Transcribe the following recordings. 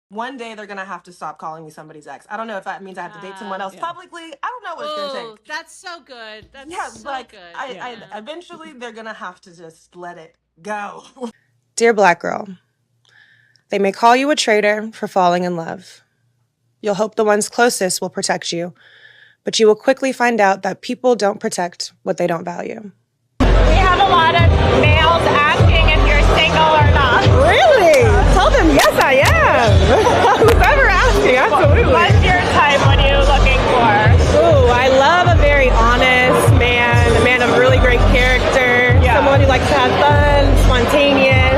One day they're gonna have to stop calling me somebody's ex. I don't know if that means I have to date someone else publicly. I don't know what it's gonna take. That's so good. That's Yeah, so like good. I eventually they're gonna have to just let it go. Dear Black girl, they may call you a traitor for falling in love. You'll hope the ones closest will protect you, but you will quickly find out that people don't protect what they don't value. We have a lot of males asking if you're single or not. Really? Tell them yes, I am. Who's ever asking? Absolutely. What's your type? What are you looking for? Ooh, I love a very honest man, a man of really great character, someone who likes to have fun, spontaneous,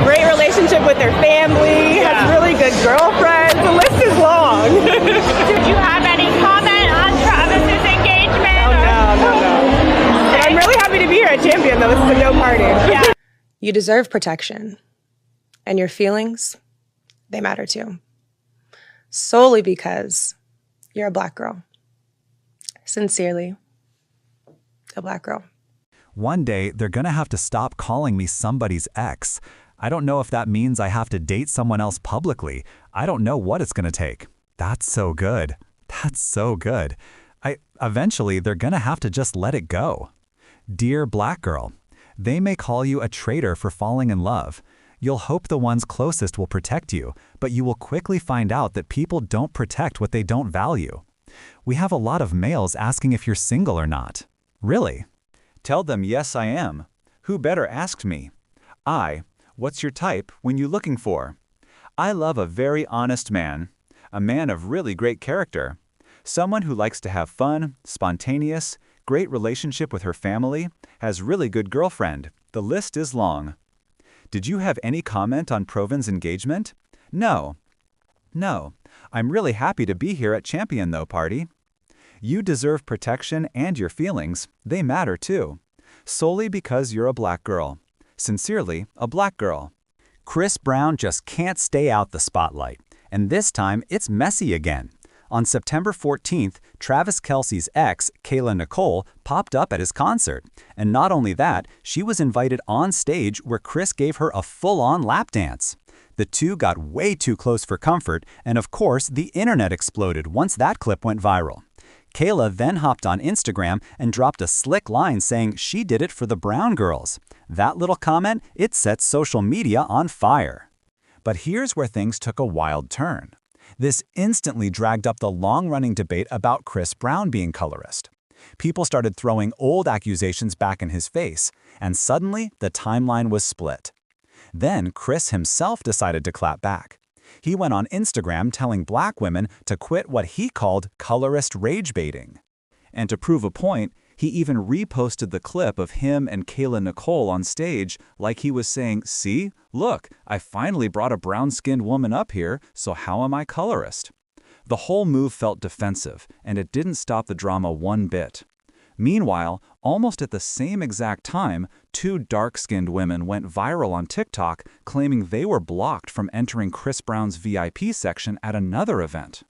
great relationship with their family, has really good girlfriends. The list is long. Did you have any comment on Travis's engagement? No. But I'm really happy to be here at Champion, though. This is a no party. Yeah. You deserve protection. And your feelings, they matter too. Solely because you're a Black girl. Sincerely, a Black girl. One day, they're gonna have to stop calling me somebody's ex. I don't know if that means I have to date someone else publicly. I don't know what it's gonna take. That's so good. That's so good. Eventually, they're gonna have to just let it go. Dear Black girl, they may call you a traitor for falling in love. You'll hope the ones closest will protect you, but you will quickly find out that people don't protect what they don't value. We have a lot of males asking if you're single or not. Really? Tell them yes, I am. Who better asked me? What's your type when you looking for? I love a very honest man, a man of really great character, someone who likes to have fun, spontaneous, great relationship with her family, has really good girlfriend. The list is long. Did you have any comment on Proven's engagement? No. I'm really happy to be here at Champion though, party. You deserve protection and your feelings, they matter too. Solely because you're a Black girl. Sincerely, a Black girl. Chris Brown just can't stay out the spotlight, and this time it's messy again. On September 14th, Travis Kelce's ex, Kayla Nicole, popped up at his concert. And not only that, she was invited on stage where Chris gave her a full-on lap dance. The two got way too close for comfort, and of course, the internet exploded once that clip went viral. Kayla then hopped on Instagram and dropped a slick line saying she did it for the Brown girls. That little comment, it set social media on fire. But here's where things took a wild turn. This instantly dragged up the long-running debate about Chris Brown being colorist. People started throwing old accusations back in his face, and suddenly the timeline was split. Then Chris himself decided to clap back. He went on Instagram telling Black women to quit what he called colorist rage baiting. And to prove a point, he even reposted the clip of him and Kayla Nicole on stage like he was saying, "See, look, I finally brought a brown-skinned woman up here, so how am I colorist?" The whole move felt defensive, and it didn't stop the drama one bit. Meanwhile, almost at the same exact time, two dark-skinned women went viral on TikTok claiming they were blocked from entering Chris Brown's VIP section at another event.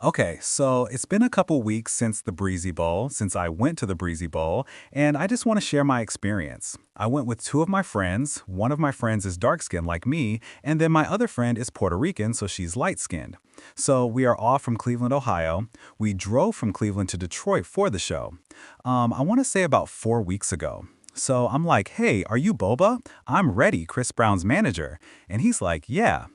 Okay, so it's been a couple weeks since the Breezy Bowl, since I went to the Breezy Bowl, and I just want to share my experience. I went with two of my friends. One of my friends is dark-skinned like me, and then my other friend is Puerto Rican, so she's light-skinned. So we are all from Cleveland, Ohio. We drove from Cleveland to Detroit for the show. I want to say about 4 weeks ago. So I'm like, "Hey, are you Boba? I'm Reddy, Chris Brown's manager." And he's like, "Yeah."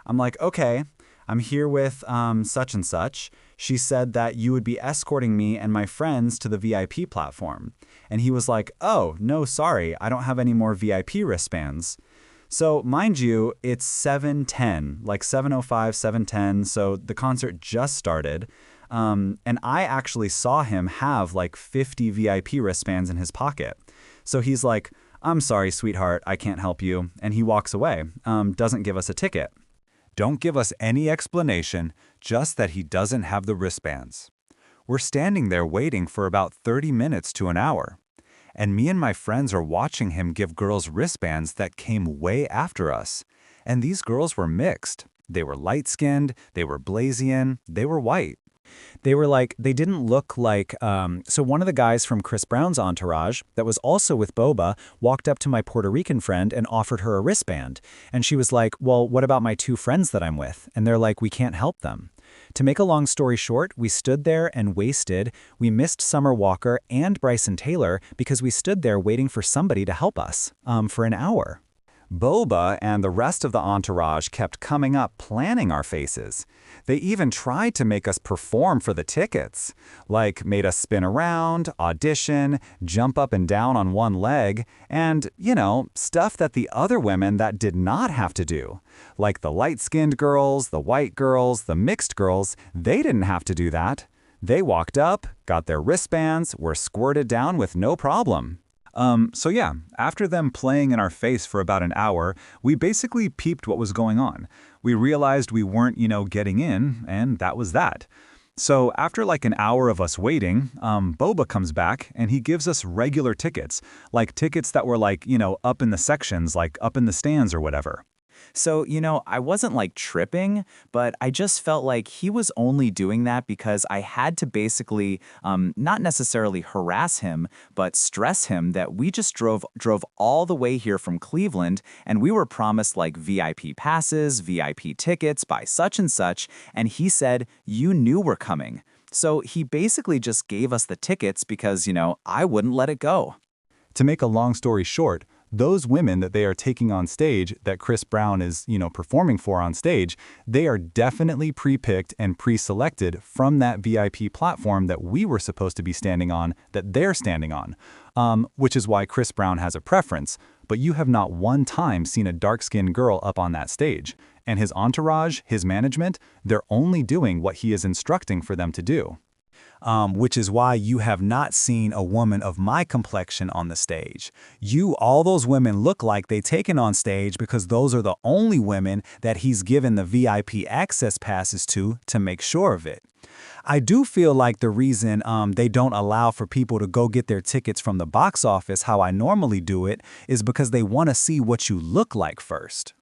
I'm like, "Okay. I'm here with such and such. She said that you would be escorting me and my friends to the VIP platform." And he was like, "Oh, no, sorry, I don't have any more VIP wristbands." So mind you, it's 7:10, like 7:05, 7:10, so the concert just started. And I actually saw him have like 50 VIP wristbands in his pocket. So he's like, "I'm sorry, sweetheart, I can't help you." And he walks away, doesn't give us a ticket. Don't give us any explanation, just that he doesn't have the wristbands. We're standing there waiting for about 30 minutes to an hour. And me and my friends are watching him give girls wristbands that came way after us. And these girls were mixed. They were light-skinned, they were Blasian, they were white. They didn't look like, so one of the guys from Chris Brown's entourage that was also with Boba walked up to my Puerto Rican friend and offered her a wristband. And she was like, well, what about my 2 friends that I'm with? And they're like, we can't help them. To make a long story short, we stood there and wasted. We missed Summer Walker and Bryson Taylor because we stood there waiting for somebody to help us, for an hour. Boba and the rest of the entourage kept coming up planning our faces. They even tried to make us perform for the tickets, like made us spin around, audition, jump up and down on one leg, and, stuff that the other women that did not have to do. Like the light-skinned girls, the white girls, the mixed girls, they didn't have to do that. They walked up, got their wristbands, were squirted down with no problem. So yeah, after them playing in our face for about an hour, we basically peeped what was going on. We realized we weren't, getting in, and that was that. So after like an hour of us waiting, Boba comes back and he gives us regular tickets, like tickets that were like, up in the sections, like up in the stands or whatever. So, I wasn't like tripping, but I just felt like he was only doing that because I had to basically not necessarily harass him, but stress him that we just drove all the way here from Cleveland and we were promised like VIP passes, VIP tickets by such and such, and he said, you knew we're coming. So he basically just gave us the tickets because, I wouldn't let it go. To make a long story short, those women that they are taking on stage, that Chris Brown is, performing for on stage, they are definitely pre-picked and pre-selected from that VIP platform that we were supposed to be standing on, that they're standing on. Which is why Chris Brown has a preference, but you have not one time seen a dark-skinned girl up on that stage. And his entourage, his management, they're only doing what he is instructing for them to do. Which is why you have not seen a woman of my complexion on the stage. All those women look like they taken on stage because those are the only women that he's given the VIP access passes to make sure of it. I do feel like the reason they don't allow for people to go get their tickets from the box office how I normally do it is because they want to see what you look like first.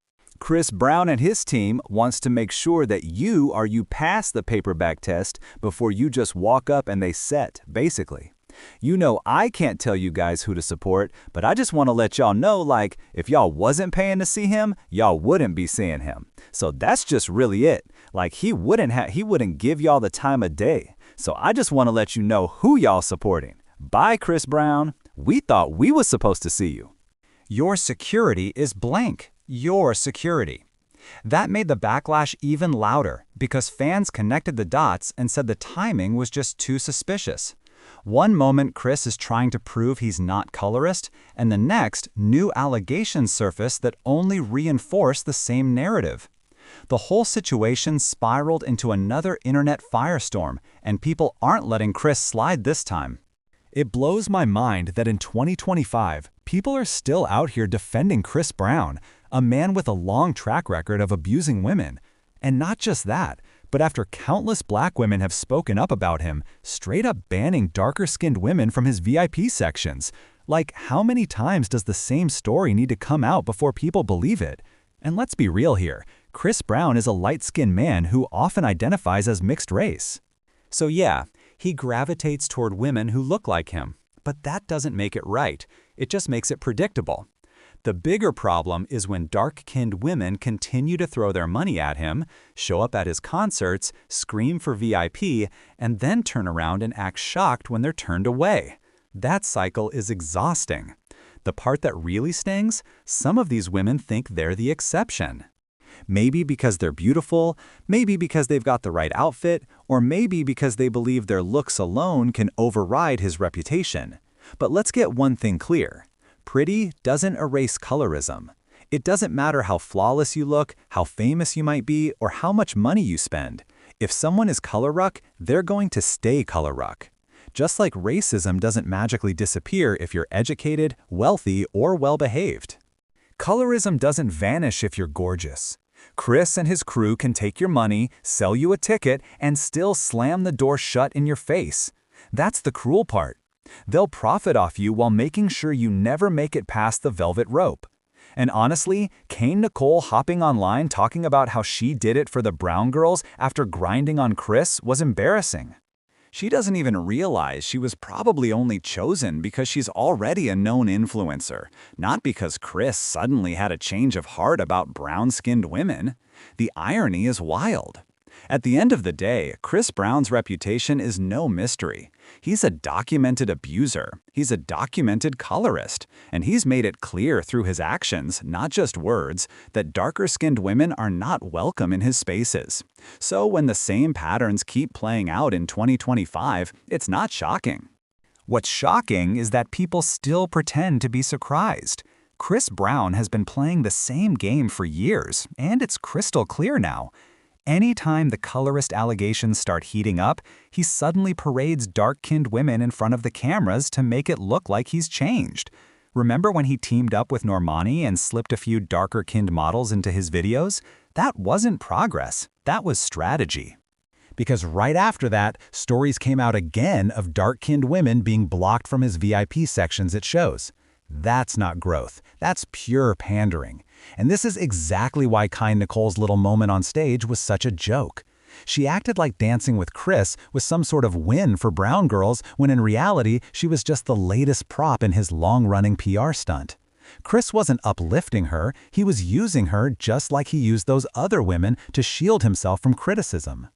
Chris Brown and his team wants to make sure that you pass the paperback test before you just walk up and they set, basically. I can't tell you guys who to support, but I just want to let y'all know, like, if y'all wasn't paying to see him, y'all wouldn't be seeing him. So that's just really it. Like, he wouldn't give y'all the time of day. So I just want to let you know who y'all supporting. Bye, Chris Brown. We thought we was supposed to see you. Your security is blank. Your security. That made the backlash even louder because fans connected the dots and said the timing was just too suspicious. One moment Chris is trying to prove he's not colorist, and the next, new allegations surface that only reinforce the same narrative. The whole situation spiraled into another internet firestorm, and people aren't letting Chris slide this time. It blows my mind that in 2025, people are still out here defending Chris Brown, a man with a long track record of abusing women. And not just that, but after countless black women have spoken up about him, straight up banning darker-skinned women from his VIP sections. Like, how many times does the same story need to come out before people believe it? And let's be real here, Chris Brown is a light-skinned man who often identifies as mixed race. So yeah, he gravitates toward women who look like him. But that doesn't make it right. It just makes it predictable. The bigger problem is when dark-skinned women continue to throw their money at him, show up at his concerts, scream for VIP, and then turn around and act shocked when they're turned away. That cycle is exhausting. The part that really stings, some of these women think they're the exception. Maybe because they're beautiful, maybe because they've got the right outfit, or maybe because they believe their looks alone can override his reputation. But let's get one thing clear. Pretty doesn't erase colorism. It doesn't matter how flawless you look, how famous you might be, or how much money you spend. If someone is color ruck, they're going to stay color ruck. Just like racism doesn't magically disappear if you're educated, wealthy, or well-behaved. Colorism doesn't vanish if you're gorgeous. Chris and his crew can take your money, sell you a ticket, and still slam the door shut in your face. That's the cruel part. They'll profit off you while making sure you never make it past the velvet rope. And honestly, Kane Nicole hopping online talking about how she did it for the Brown girls after grinding on Kris was embarrassing. She doesn't even realize she was probably only chosen because she's already a known influencer, not because Kris suddenly had a change of heart about brown-skinned women. The irony is wild. At the end of the day, Chris Brown's reputation is no mystery. He's a documented abuser, he's a documented colorist, and he's made it clear through his actions, not just words, that darker-skinned women are not welcome in his spaces. So when the same patterns keep playing out in 2025, it's not shocking. What's shocking is that people still pretend to be surprised. Chris Brown has been playing the same game for years, and it's crystal clear now. Anytime the colorist allegations start heating up, he suddenly parades dark-skinned women in front of the cameras to make it look like he's changed. Remember when he teamed up with Normani and slipped a few darker-skinned models into his videos? That wasn't progress, that was strategy. Because right after that, stories came out again of dark-skinned women being blocked from his VIP sections at shows. That's not growth, that's pure pandering. And this is exactly why Kane Nicole's little moment on stage was such a joke. She acted like dancing with Kris was some sort of win for brown girls when in reality she was just the latest prop in his long-running PR stunt. Kris wasn't uplifting her, he was using her just like he used those other women to shield himself from criticism.